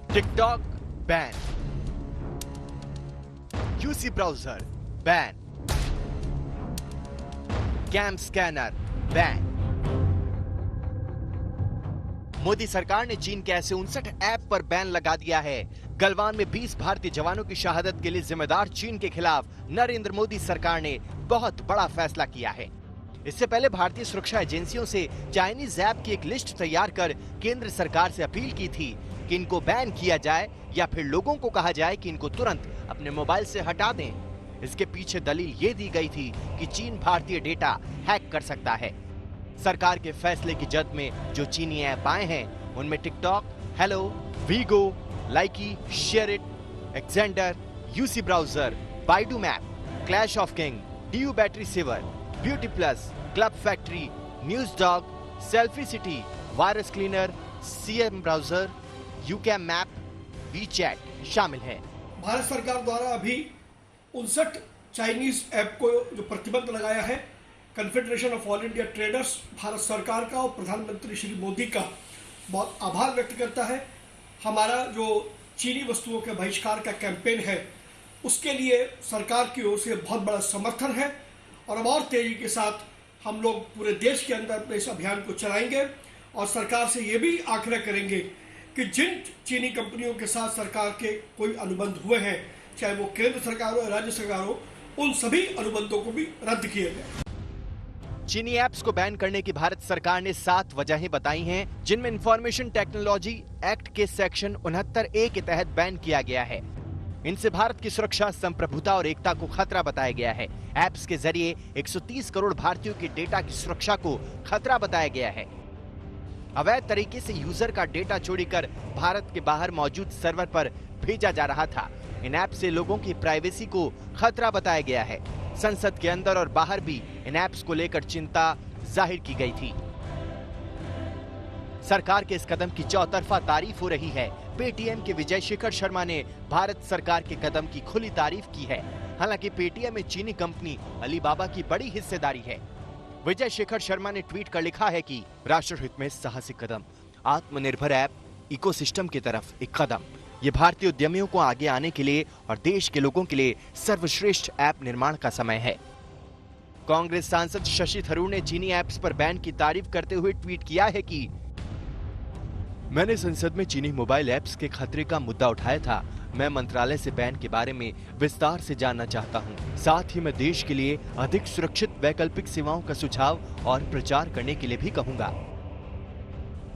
TikTok ban, UC browser ban, CamScanner ban. Modi सरकार ने चीन के ऐसे 59 ऐप पर बैन लगा दिया है। गलवान में 20 भारतीय जवानों की शहादत के लिए जिम्मेदार चीन के खिलाफ नरेंद्र मोदी सरकार ने बहुत बड़ा फैसला किया है। इससे पहले भारतीय सुरक्षा एजेंसियों से चाइनीज ऐप की एक लिस्ट तैयार कर केंद्र सरकार से अपील की थी कि इनको बैन किया जाए या फिर लोगों को कहा जाए कि इनको तुरंत अपने मोबाइल से हटा दें। इसके पीछे दलील ये दी गई थी कि चीन भारतीय डेटा हैक कर सकता है। सरकार के फैसले की जद में जो चीनी ऐप आए हैं उनमें TikTok, Helo, Vigo, Likee, SHAREit, Xender, UC Browser, Baidu Map, Clash of King, DU Battery Saver, Beauty Plus, Club Factory, News Dog, Selfie City, Virus Cleaner, CM Browser, YouCam Map, WeChat शामिल है। भारत सरकार द्वारा अभी 59 Chinese app को जो प्रतिबंध लगाया है, confederation of all India traders Bharat सरकार का और प्रधानमंत्री श्री मोदी का बहुत आभार व्यक्त करता है। हमारा जो चीनी वस्तुओं के बहिष्कार का कैंपेन है उसके लिए सरकार की ओर से बहुत बड़ा समर्थन है और अब और तेजी के साथ हम लोग पूरे देश के अंदर इस अभियान को चलाएंगे और सरकार से ये भी आग्रह करेंगे कि जिन चीनी कंपनियों के साथ सरकार के कोई अनुबंध हुए हैं, चाहे वो केंद्र सरकार हो या राज्य सरकार हो, उन सभी अनुबंधों को भी रद्द किए गए। चीनी ऐप्स को बैन करने की भारत सरकार ने 7 वजहें बताई हैं, जिनमें इंफॉर्मेशन टेक्नोलॉजी एक्ट के सेक्शन 69A के तहत बैन किया गया है। इनसे भारत की सुरक्षा, संप्रभुता और एकता को खतरा बताया गया है। ऐप्स के जरिए 130 करोड़ भारतीयों के डेटा की सुरक्षा को खतरा बताया गया है। अवैध तरीके से यूजर का डेटा चोरी कर भारत के बाहर मौजूद सर्वर पर भेजा जा रहा था। इन ऐप से लोगों की प्राइवेसी को खतरा बताया गया है। संसद के अंदर और बाहर भी इन ऐप्स को लेकर चिंता जाहिर की गई थी। सरकार के इस कदम की चौतरफा तारीफ हो रही है। पेटीएम के विजय शेखर शर्मा ने भारत सरकार के कदम की खुली तारीफ की है। हालांकि पेटीएम में चीनी कंपनी अलीबाबा की बड़ी हिस्सेदारी है। विजय शेखर शर्मा ने ट्वीट कर लिखा है कि राष्ट्रहित में साहसिक कदम, आत्मनिर्भर ऐप इकोसिस्टम की तरफ एक कदम। ये भारतीय उद्यमियों को आगे आने के लिए और देश के लोगों के लिए सर्वश्रेष्ठ ऐप निर्माण का समय है। कांग्रेस सांसद शशि थरूर ने चीनी ऐप्स पर बैन की तारीफ करते हुए ट्वीट किया है कि मैंने संसद में चीनी मोबाइल ऐप्स के खतरे का मुद्दा उठाया था। मैं मंत्रालय से बैन के बारे में विस्तार से जानना चाहता हूं। साथ ही मैं देश के लिए अधिक सुरक्षित वैकल्पिक सेवाओं का सुझाव और प्रचार करने के लिए भी कहूंगा।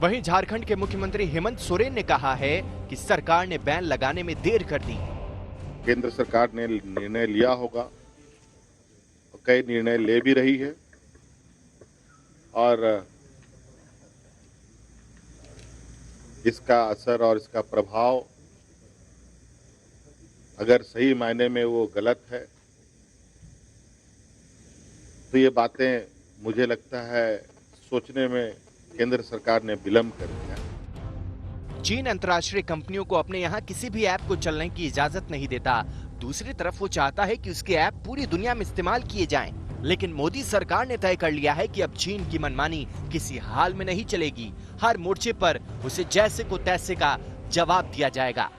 वहीं झारखंड के मुख्यमंत्री हेमंत सोरेन ने कहा है कि सरकार ने बैन लगाने में देर कर दी। केंद्र सरकार ने निर्णय लिया होगा और कई निर्णय ले भी रही है और इसका असर और इसका प्रभाव अगर सही मायने में वो गलत है तो ये बातें मुझे लगता है सोचने में केंद्र सरकार ने विलंब कर दिया। चीन अंतर्राष्ट्रीय कंपनियों को अपने यहाँ किसी भी ऐप को चलने की इजाजत नहीं देता। दूसरी तरफ वो चाहता है कि उसके ऐप पूरी दुनिया में इस्तेमाल किए जाएं। लेकिन मोदी सरकार ने तय कर लिया है कि अब चीन की मनमानी किसी हाल में नहीं चलेगी। हर मोर्चे पर उसे जैसे को तैसे का जवाब दिया जाएगा।